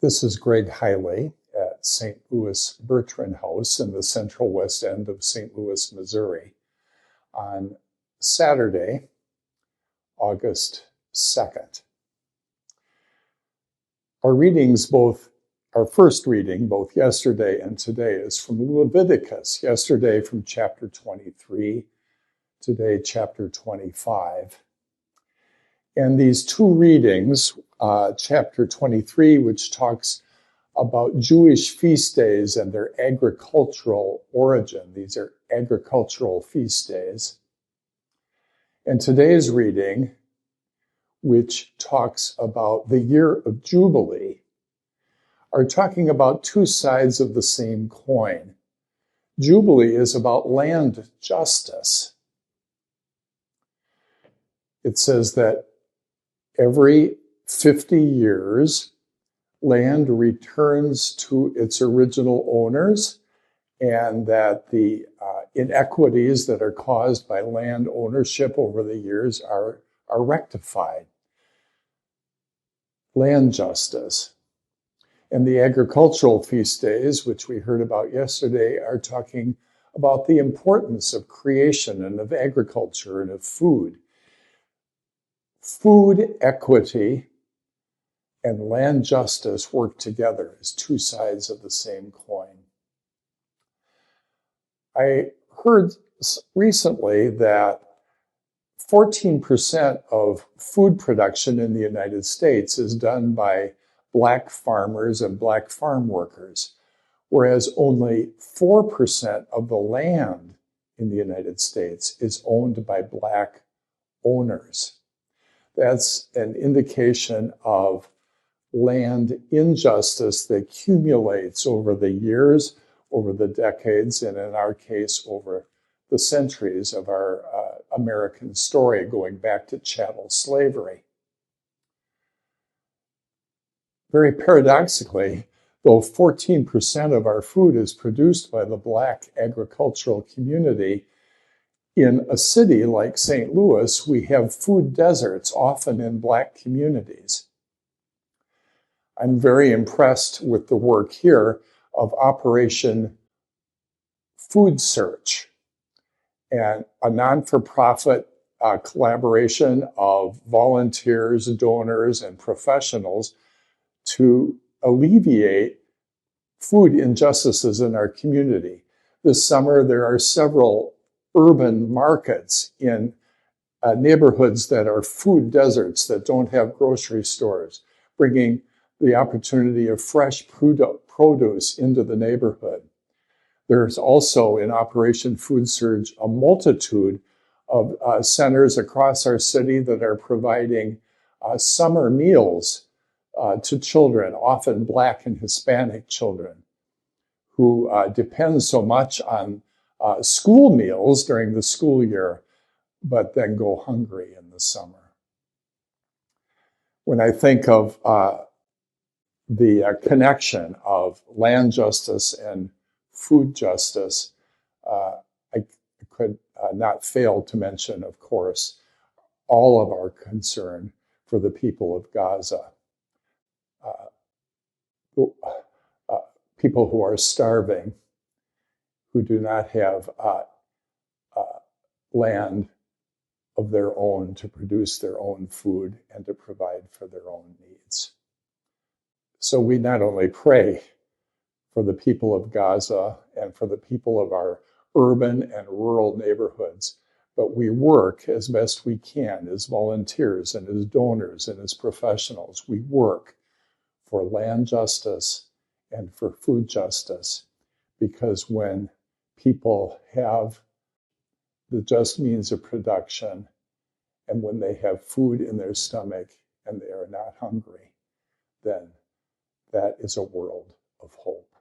This is Greg Heille at St. Louis Bertrand House in the central west end of St. Louis, Missouri, on Saturday, August 2nd. Our first reading, both yesterday and today, is from Leviticus. Yesterday from chapter 23, today chapter 25. And these two readings, chapter 23, which talks about Jewish feast days and their agricultural origin. These are agricultural feast days. And today's reading, which talks about the year of Jubilee, are talking about two sides of the same coin. Jubilee is about land justice. It says that every 50 years, land returns to its original owners, and that the inequities that are caused by land ownership over the years are rectified. Land justice. And the agricultural feast days, which we heard about yesterday, are talking about the importance of creation and of agriculture and of food. Food equity and land justice work together as two sides of the same coin. I heard recently that 14% of food production in the United States is done by Black farmers and Black farm workers, whereas only 4% of the land in the United States is owned by Black owners. That's an indication of land injustice that accumulates over the years, over the decades, and in our case, over the centuries of our American story, going back to chattel slavery. Very paradoxically, though 14% of our food is produced by the Black agricultural community, in a city like St. Louis, we have food deserts, often in Black communities. I'm very impressed with the work here of Operation Food Search, and a non-for-profit collaboration of volunteers, donors, and professionals to alleviate food injustices in our community. This summer, there are several urban markets in neighborhoods that are food deserts that don't have grocery stores, bringing the opportunity of fresh produce into the neighborhood. There's also, in Operation Food Surge, a multitude of centers across our city that are providing summer meals to children, often Black and Hispanic children, who depend so much on school meals during the school year, but then go hungry in the summer. When I think of the connection of land justice and food justice, I could not fail to mention, of course, all of our concern for the people of Gaza. People who are starving, who do not have land of their own to produce their own food and to provide for their own needs. So we not only pray for the people of Gaza and for the people of our urban and rural neighborhoods, but we work as best we can as volunteers and as donors and as professionals. We work for land justice and for food justice, because when people have the just means of production, and when they have food in their stomach and they are not hungry, then that is a world of hope.